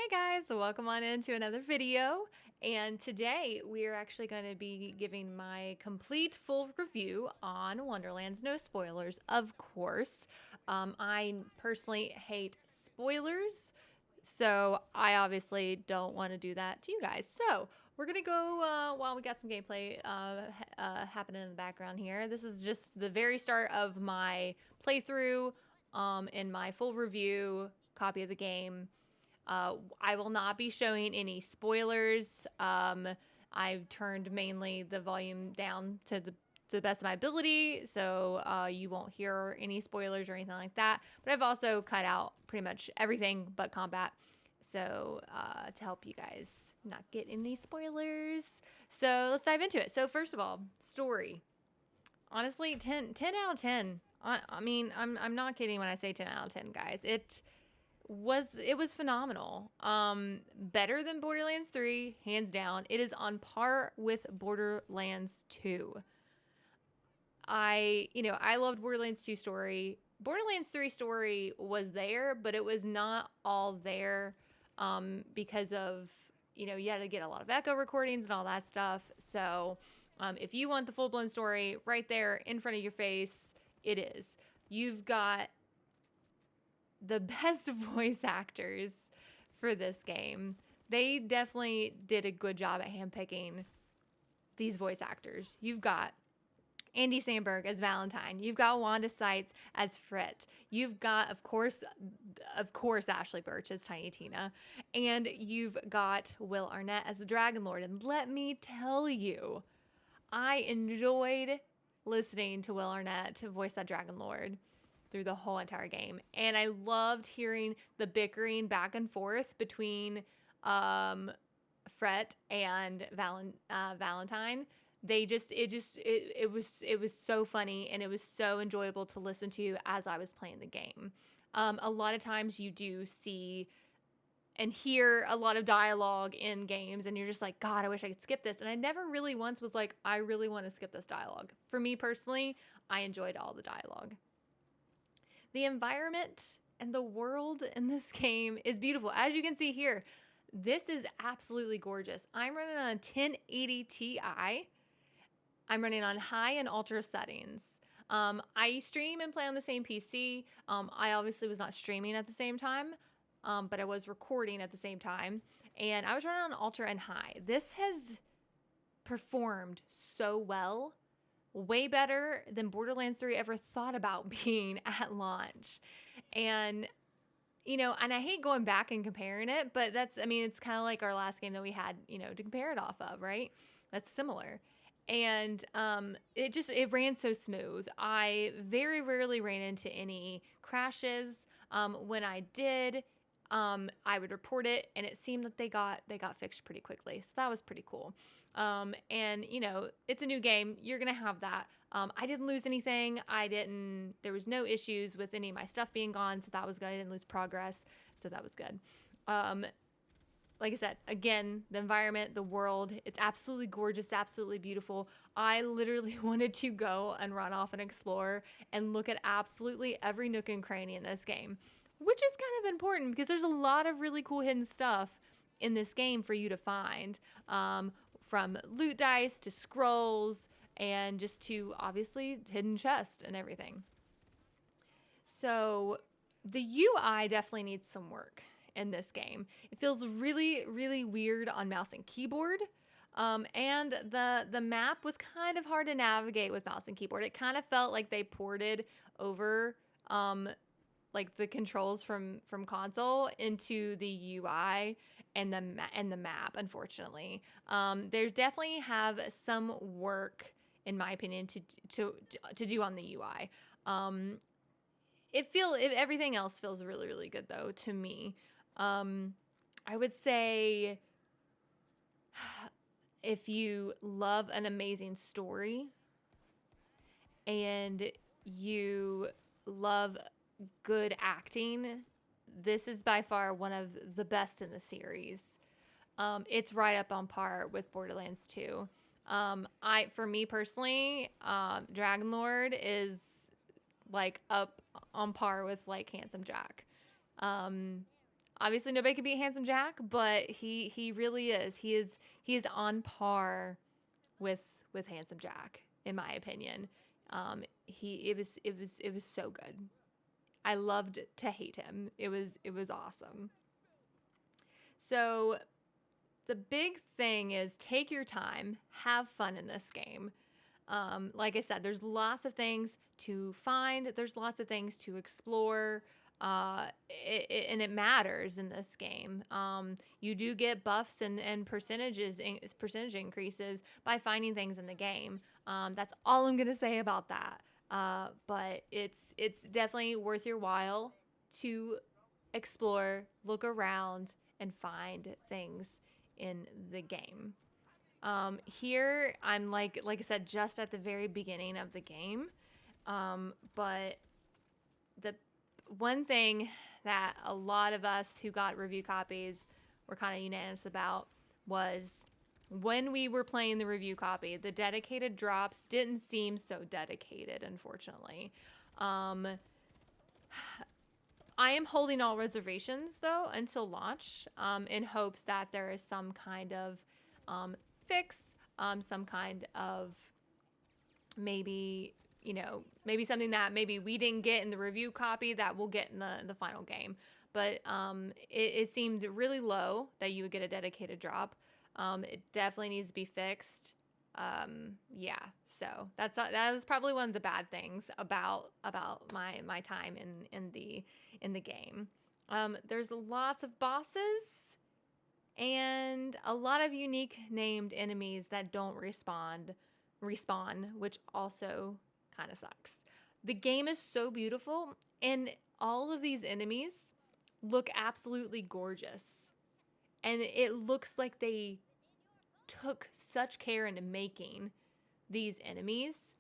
guys, welcome on into another video. And today we are actually going to be giving my complete full review on Wonderlands. No spoilers, of course. I personally hate spoilers, so I obviously don't want to do that to you guys. So we're going to go while we got some gameplay happening in the background here. This is just the very start of my playthrough in my full review copy of the game. I will not be showing any spoilers. I've turned mainly the volume down to the best of my ability, so you won't hear any spoilers or anything like that. But I've also cut out pretty much everything but combat, so to help you guys not get any spoilers. So let's dive into it. So first of all, story. Honestly, 10 out of 10. I mean, I'm not kidding when I say 10 out of 10, guys. It was phenomenal. Better than Borderlands 3, hands down. It is on par with Borderlands 2. I loved Borderlands 2 story. Borderlands 3 story was there, but it was not all there because of, you had to get a lot of echo recordings and all that stuff. So if you want the full-blown story right there in front of your face, it is. You've got the best voice actors for this game. They definitely did a good job at handpicking these voice actors. You've got Andy Samberg as Valentine. You've got Wanda Sykes as Frit. You've got, of course, Ashley Birch as Tiny Tina. And you've got Will Arnett as the Dragon Lord. And let me tell you, I enjoyed listening to Will Arnett to voice that Dragon Lord through the whole entire game. And I loved hearing the bickering back and forth between Fret and Valentine. It was so funny, and it was so enjoyable to listen to as I was playing the game. A lot of times you do see and hear a lot of dialogue in games, and you're just like, God, I wish I could skip this. And I never really once was like, I really want to skip this dialogue. For me personally, I enjoyed all the dialogue. The environment and the world in this game is beautiful. As you can see here, this is absolutely gorgeous. I'm running on a 1080 Ti. I'm running on high and ultra settings. I stream and play on the same PC. I obviously was not streaming at the same time, but I was recording at the same time. And I was running on ultra and high. This has performed so well. Way better than Borderlands 3 ever thought about being at launch. And, and I hate going back and comparing it, but it's kind of like our last game that we had, to compare it off of, right? That's similar. And it ran so smooth. I very rarely ran into any crashes. When I did, I would report it, and it seemed that they got fixed pretty quickly. So that was pretty cool. And it's a new game. You're going to have that. I didn't lose anything. There was no issues with any of my stuff being gone. So that was good. I didn't lose progress. So that was good. Like I said, again, the environment, the world, it's absolutely gorgeous, absolutely beautiful. I literally wanted to go and run off and explore and look at absolutely every nook and cranny in this game, which is kind of important because there's a lot of really cool hidden stuff in this game for you to find, from loot dice to scrolls and just to obviously hidden chests and everything. So the UI definitely needs some work in this game. It feels really, really weird on mouse and keyboard. And the map was kind of hard to navigate with mouse and keyboard. It kind of felt like they ported over like the controls from console into the UI and the map, unfortunately. There's definitely have some work, in my opinion, to do on the UI. Everything else feels really, really good though to me. I would say if you love an amazing story and you love good acting, this is by far one of the best in the series. It's right up on par with Borderlands 2. For me personally, Dragon Lord is like up on par with like Handsome Jack. Obviously, nobody can beat Handsome Jack, but he really is. He is on par with Handsome Jack, in my opinion. He it was so good. I loved to hate him. It was awesome. So the big thing is take your time, have fun in this game. Like I said, there's lots of things to find. There's lots of things to explore. And it matters in this game. You do get buffs and percentage increases by finding things in the game. That's all I'm gonna say about that. But it's definitely worth your while to explore, look around, and find things in the game. Here I'm like I said, just at the very beginning of the game. But the one thing that a lot of us who got review copies were kind of unanimous about was when we were playing the review copy, the dedicated drops didn't seem so dedicated, unfortunately. I am holding all reservations, though, until launch, in hopes that there is some kind of fix, some kind of maybe, maybe something that maybe we didn't get in the review copy that we'll get in the final game. But it seemed really low that you would get a dedicated drop. It definitely needs to be fixed. Yeah, so that was probably one of the bad things about my time in the game. There's lots of bosses and a lot of unique named enemies that don't respawn, which also kind of sucks. The game is so beautiful, and all of these enemies look absolutely gorgeous. And it looks like they took such care into making these enemies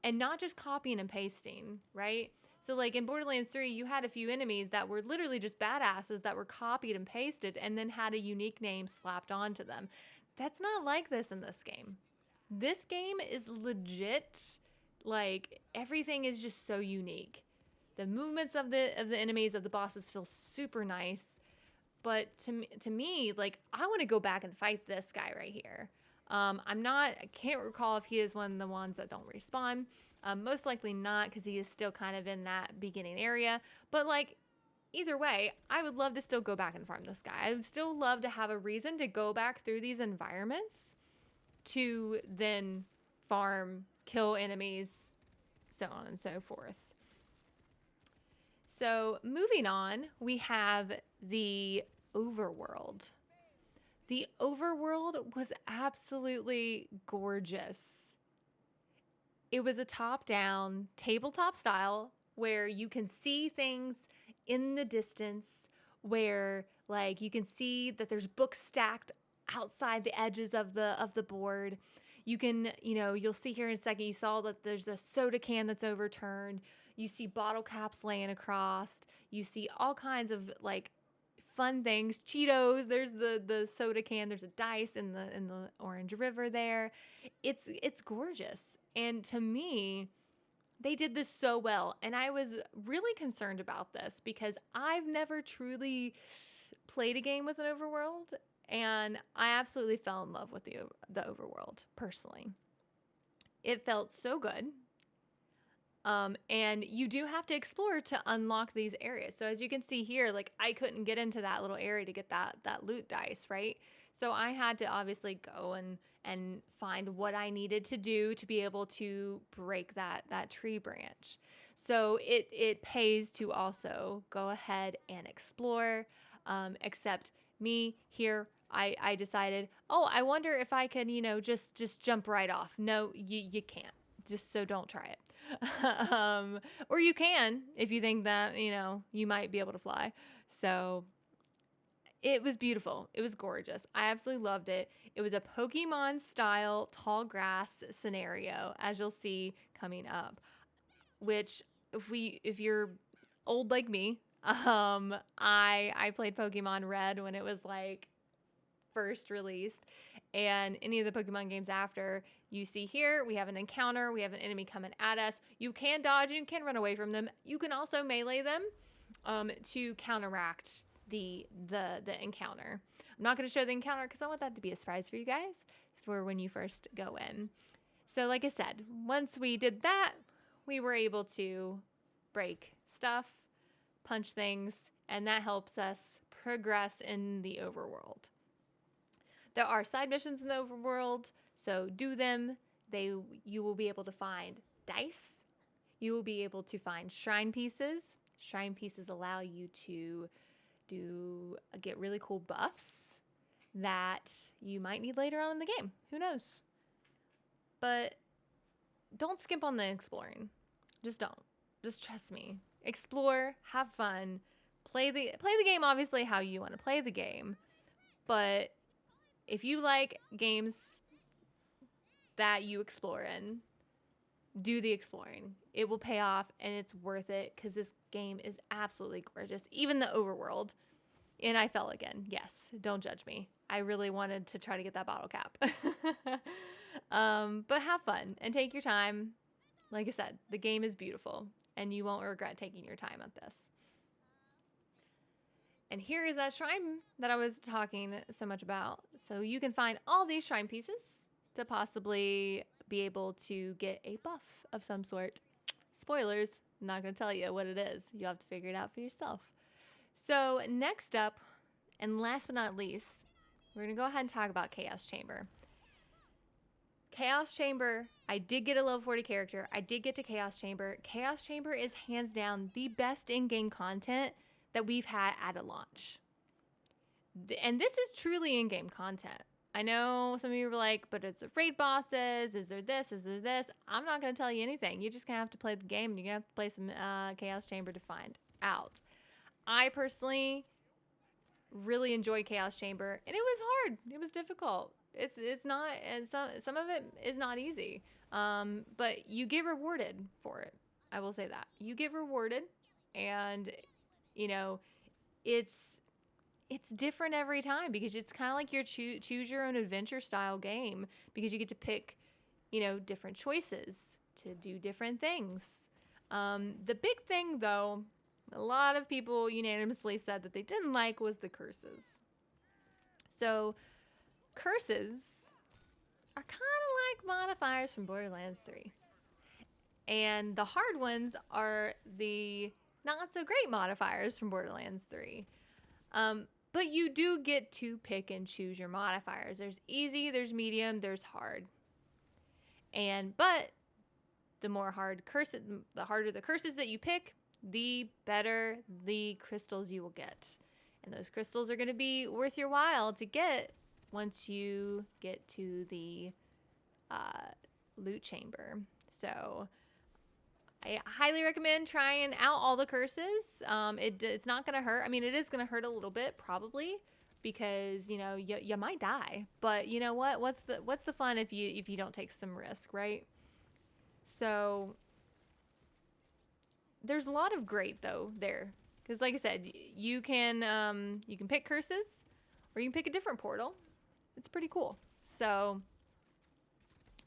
and not just copying and pasting, right? So like in Borderlands 3, you had a few enemies that were literally just badasses that were copied and pasted and then had a unique name slapped onto them. That's not like this in this game. This game is legit, like everything is just so unique. The movements of the enemies, of the bosses, feel super nice. But to me, like, I want to go back and fight this guy right here. I can't recall if he is one of the ones that don't respawn. Most likely not, because he is still kind of in that beginning area. But like, either way, I would love to still go back and farm this guy. I would still love to have a reason to go back through these environments to then farm, kill enemies, so on and so forth. So moving on, we have the Overworld. The Overworld was absolutely gorgeous. It was a top-down tabletop style where you can see things in the distance, where like you can see that there's books stacked outside the edges of the board. You can, you'll see here in a second, you saw that there's a soda can that's overturned. You see bottle caps laying across. You see all kinds of like fun things. Cheetos, there's the soda can, there's a dice in the Orange River there. It's gorgeous. And to me, they did this so well. And I was really concerned about this because I've never truly played a game with an overworld, and I absolutely fell in love with the overworld personally. It felt so good. And you do have to explore to unlock these areas. So as you can see here, like I couldn't get into that little area to get that loot dice, right? So I had to obviously go and find what I needed to do to be able to break that tree branch. So it pays to also go ahead and explore, except me here, I decided, oh, I wonder if I can, just jump right off. No, you can't. Just so don't try it. Or you can if you think that, you might be able to fly. So it was beautiful. It was gorgeous. I absolutely loved it. It was a Pokemon style tall grass scenario, as you'll see coming up, which if you're old like me, I played Pokemon Red when it was like first released, and any of the Pokemon games after. You see here, we have an encounter, we have an enemy coming at us. You can dodge, you can run away from them. You can also melee them to counteract the encounter. I'm not going to show the encounter because I want that to be a surprise for you guys for when you first go in. So like I said, once we did that, we were able to break stuff, punch things, and that helps us progress in the overworld. There are side missions in the overworld, so do them. You will be able to find dice. You will be able to find shrine pieces. Shrine pieces allow you to get really cool buffs that you might need later on in the game. Who knows? But don't skimp on the exploring. Just don't. Just trust me. Explore, have fun, play the game obviously how you want to play the game. But if you like games that you explore in, do the exploring. It will pay off and it's worth it because this game is absolutely gorgeous. Even the overworld. And I fell again. Yes, don't judge me. I really wanted to try to get that bottle cap. But have fun and take your time. Like I said, the game is beautiful and you won't regret taking your time at this. And here is that shrine that I was talking so much about. So you can find all these shrine pieces to possibly be able to get a buff of some sort. Spoilers, I'm not going to tell you what it is. You'll have to figure it out for yourself. So next up, and last but not least, we're going to go ahead and talk about Chaos Chamber. Chaos Chamber, I did get a level 40 character. I did get to Chaos Chamber. Chaos Chamber is hands down the best in-game content that we've had at a launch. And this is truly in-game content. I know some of you were like, but it's raid bosses. Is there this? Is there this? I'm not going to tell you anything. You're just going to have to play the game and you're going to have to play some Chaos Chamber to find out. I personally really enjoyed Chaos Chamber, and it was hard. It was difficult. It's not, and some of it is not easy. But you get rewarded for it. I will say that you get rewarded, and you know, it's different every time because it's kind of like your choose your own adventure style game because you get to pick, you know, different choices to do different things. The big thing though, a lot of people unanimously said that they didn't like was the curses. So curses are kind of like modifiers from Borderlands 3. And the hard ones are the not so great modifiers from Borderlands 3. But you do get to pick and choose your modifiers. There's easy, there's medium, there's hard. But the harder the curses that you pick, the better the crystals you will get. And those crystals are going to be worth your while to get once you get to the loot chamber. So I highly recommend trying out all the curses. It's not going to hurt. I mean, it is going to hurt a little bit probably because, you know, you might die. But you know what? What's the fun if you don't take some risk, right? So there's a lot of great though there, because like I said, you can pick curses, or you can pick a different portal. It's pretty cool. So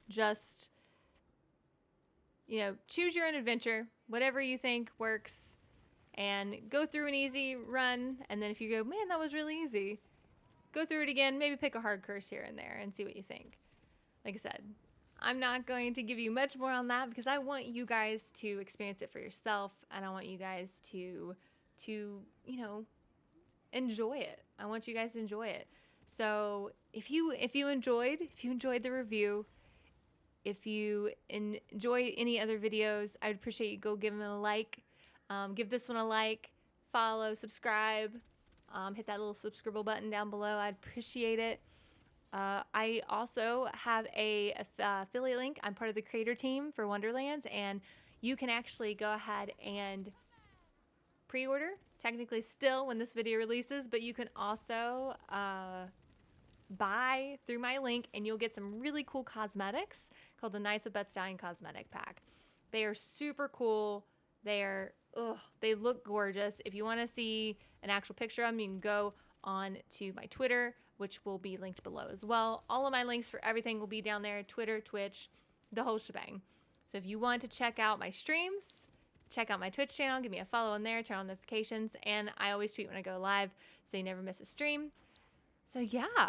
just, you know, choose your own adventure, whatever you think works, and go through an easy run. And then if you go, man, that was really easy, go through it again. Maybe pick a hard curse here and there and see what you think. Like I said, I'm not going to give you much more on that because I want you guys to experience it for yourself, and I want you guys to you know, enjoy it. I want you guys to enjoy it. So if you enjoyed the review, if you enjoy any other videos, I'd appreciate you go give them a like. Give this one a like, follow, subscribe, hit that little subscribe button down below. I'd appreciate it. I also have a affiliate link. I'm part of the creator team for Wonderlands, and you can actually go ahead and pre-order, technically still when this video releases, but you can also buy through my link, and you'll get some really cool cosmetics called the Knights of Bed-Stuy cosmetic pack. They are super cool. They look gorgeous. If you want to see an actual picture of them, you can go on to my Twitter, which will be linked below as well. All of my links for everything will be down there: Twitter, Twitch, the whole shebang. So if you want to check out my streams, check out my Twitch channel, give me a follow on there, turn on notifications, and I always tweet when I go live so you never miss a stream. So yeah,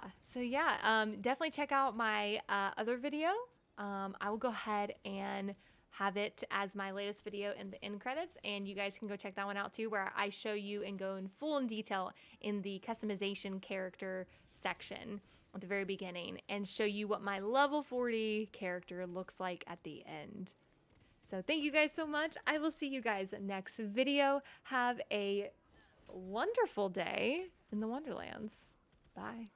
definitely check out my other video. I will go ahead and have it as my latest video in the end credits, and you guys can go check that one out too, where I show you and go in full in detail in the customization character section at the very beginning and show you what my level 40 character looks like at the end. So thank you guys so much. I will see you guys next video. Have a wonderful day in the Wonderlands. Bye.